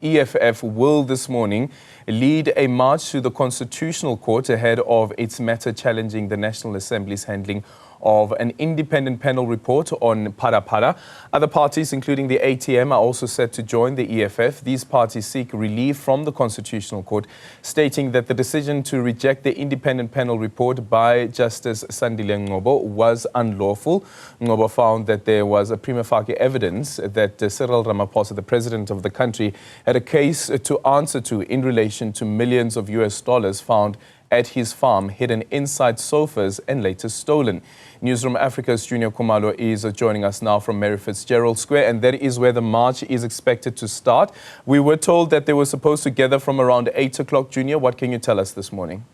EFF will this morning lead a march to the Constitutional Court ahead of its matter challenging the National Assembly's handling of an independent panel report on Para. Other parties, including the ATM, are also set to join the EFF. These parties seek relief from the Constitutional Court, stating that the decision to reject the independent panel report by Justice Sandile Ngcobo was unlawful. Ngcobo found that there was a prima facie evidence that Cyril Ramaphosa, the president of the country, had a case to answer to in relation to millions of US dollars found at his farm, hidden inside sofas and later stolen. Newzroom Afrika's Juniour Khumalo is joining us now from Mary Fitzgerald Square, and that is where the march is expected to start. We were told that they were supposed to gather from around 8 o'clock. Juniour, what can you tell us this morning?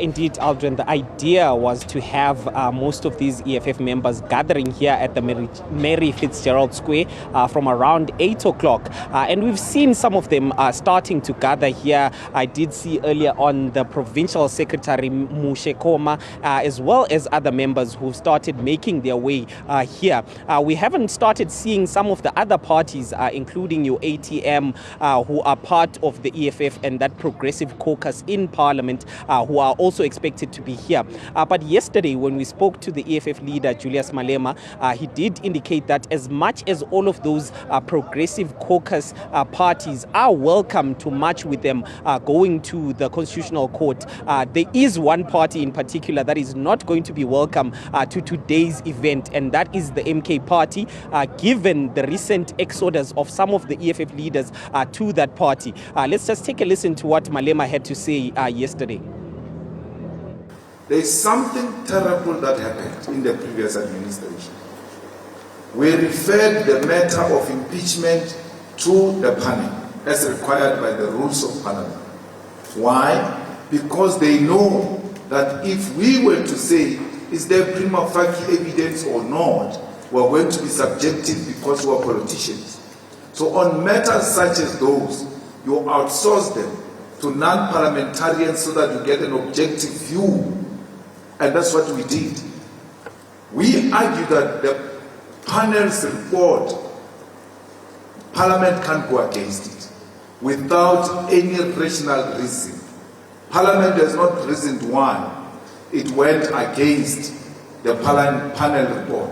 Indeed, Aldrin, the idea was to have most of these EFF members gathering here at the Mary Fitzgerald Square from around 8 o'clock. And we've seen some of them starting to gather here. I did see earlier on the Provincial Secretary Mushekoma, as well as other members who started making their way here. We haven't started seeing some of the other parties, including your ATM, who are part of the EFF and that progressive caucus in Parliament, who are also expected to be here. But yesterday, when we spoke to the EFF leader, Julius Malema, he did indicate that as much as all of those progressive caucus parties are welcome to march with them going to the Constitutional Court, there is one party in particular that is not going to be welcome to today's event, and that is the MK party, given the recent exodus of some of the EFF leaders to that party. Let's just take a listen to what Malema had to say yesterday. There is something terrible that happened in the previous administration. We referred the matter of impeachment to the panel as required by the rules of Parliament. Why? Because they know that if we were to say, is there prima facie evidence or not, we're going to be subjective because we're politicians. So on matters such as those, you outsource them to non-parliamentarians so that you get an objective view. And that's what we did. We argue that the panel's report, Parliament can't go against it without any rational reason. Parliament has not reasoned why it went against the panel report.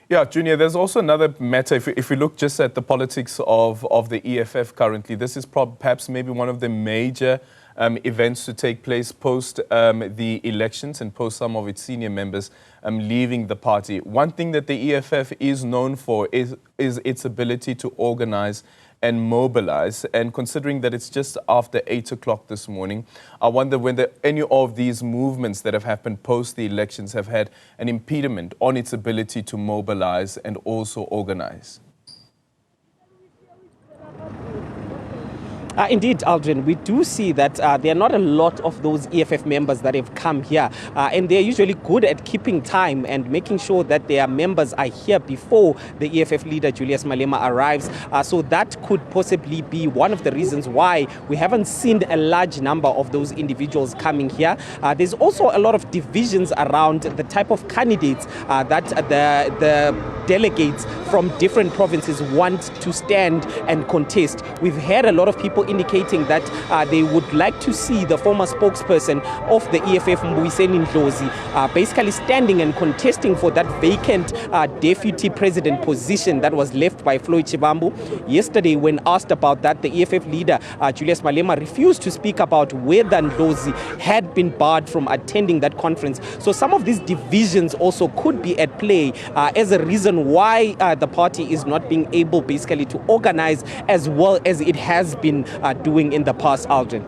Yeah, Juniour, there's also another matter. If we look just at the politics of the EFF currently, this is perhaps maybe one of the major events to take place post the elections and post some of its senior members leaving the party. One thing that the EFF is known for is its ability to organize and mobilize. And considering that it's just after 8 o'clock this morning, I wonder whether any of these movements that have happened post the elections have had an impediment on its ability to mobilize and also organize. Indeed, Aldrin, we do see that there are not a lot of those EFF members that have come here, and they're usually good at keeping time and making sure that their members are here before the EFF leader, Julius Malema, arrives. So that could possibly be one of the reasons why we haven't seen a large number of those individuals coming here. There's also a lot of divisions around the type of candidates that the delegates from different provinces want to stand and contest. We've heard a lot of people indicating that they would like to see the former spokesperson of the EFF, Mbuyiseni Ndlozi, basically standing and contesting for that vacant deputy president position that was left by Floyd Shivambu. Yesterday, when asked about that, the EFF leader, Julius Malema, refused to speak about whether Ndlozi had been barred from attending that conference. So some of these divisions also could be at play as a reason why the party is not being able basically to organize as well as it has been doing in the past, Aldrin.